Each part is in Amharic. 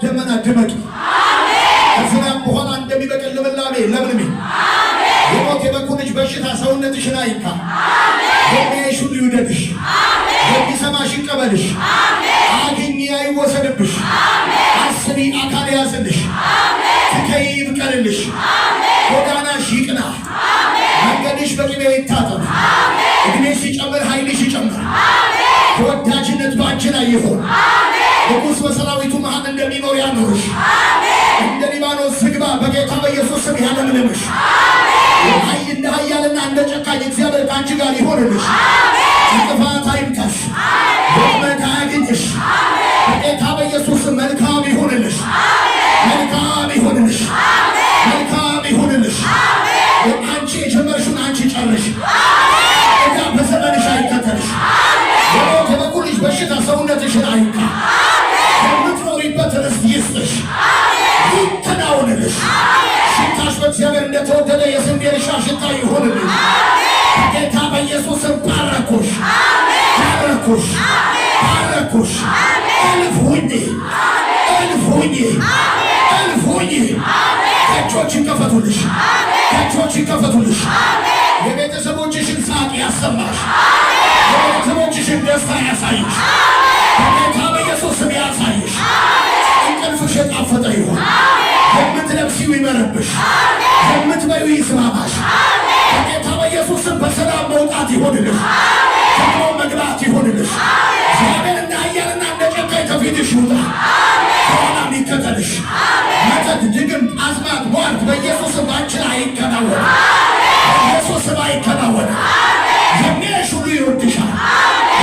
ደመና ድመቂ አሜን ከዝናብ በኋላ እንደሚበቅል ልምላሜ ለምልሚ አሜን የሞት የበኩልሽ በሽታ ሰውነትሽን አይንካ አሜን የሚያይሽ ሁሉ ይውደድሽ አሜን የሚሰማሽ ይቀበልሽ አሜን አግኚ አይወሰድብሽ አሜን አስቢ አካል ያዝልሽ አሜን ትከይ ይብቀልልሽ አሜን ጎዳናሽ ይቅና አሜን መንገድሽ በቅቤ ይታጠብ አሜን እድሜሽ ይጨምር ኃይልሽ ይጨምር አሜን ተወዳጅነት ባንቺ ላይ ይሁን አሜን ንጉሥ በሰራዊቱ መሃል እንደሚኖር ያኑርሽ አሜን እንደ ሊባኖስ ዝግባ በጌታ በኢየሱስ ስም ያለምልምሽ አሜን ኃይል እንደ ኃያልና እንደ ጨካኝ እግዚአብሔር ካንቺ ጋር ይሆንልሽ አሜን እንቅፋት አይምታሽ ወጥመድ አያግኝሽ አሜን በጌታ በኢየሱስ ስም መልካም ይሁንልሽ አሜን መልካም ይሁንልሽ አሜን መልካም ይሁንልሽ አሜን አንቺ የጀመርሽውን አንቺ ጨርሽ አሜን እዳ በዘመንሽ አይከተልሽ የሞት የበኩልሽ በሽታ ሰውነትሽን አይንካ የምትኖሪበት ርስት ይስጥሽ ይተናወንልሽ ሽታሽ በእግዚአብሔር እንደተወደደ የስንዴ እርሻ ሽታ ይሁንልሽ በጌታ በኢየሱስ ስም ባረኩሽ ባረኩሽ ባረኩሽ እልፍ ሁኚ እልፍ ሁኚ እልፍ ሁኚ ደጆች ይከፈቱልሽ ደጆች ይከፈቱልሽ የቤተሰቦችሽን ሳቅ ያሰማሽ የቤተሰቦችሽን ደስታ ያሳይሽ በጌታ በኢየሱስ ስም ያሳይሽ እንቅልፍሽ የጣፈጠ ይሁን የምትለብሲው ይመረብሽ የምትበዩ ይስማማሽ በጌታ በኢየሱስ ስም በሰላም መውጣት ይሆንልሽ ደግሞ መግባት ይሆንልሽ እግዚአብሔር እንደ ኃያልና እንደ ጨካኝ ከፊትሽ ይውጣ ከኋላም ይከተልሽ መተት ድግምት አስማት ሟርት በኢየሱስ ስም ባንቺ ላይ አይከናወንም በኢየሱስ ስም አይከናወንም የሚያይሽ ሁሉ ይወድሻል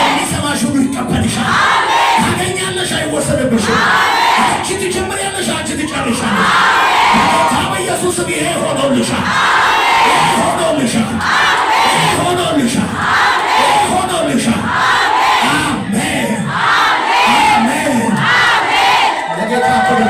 የሚሰማሽ ሁሉ ይቀበልሻል ታገኛለሽ አይወሰድብሽም አንቺ ትጀምሪያለሽ አንቺ ትጨርሻለሽ በጌታ በኢየሱስ ስም ይሄ ሆኖልሻል ይሄ ሆኖልሻል ይሄ ሆኖልሻል ይሄ ሆኖልሻል አሜን አሜን አሜን ለጌታ ክብር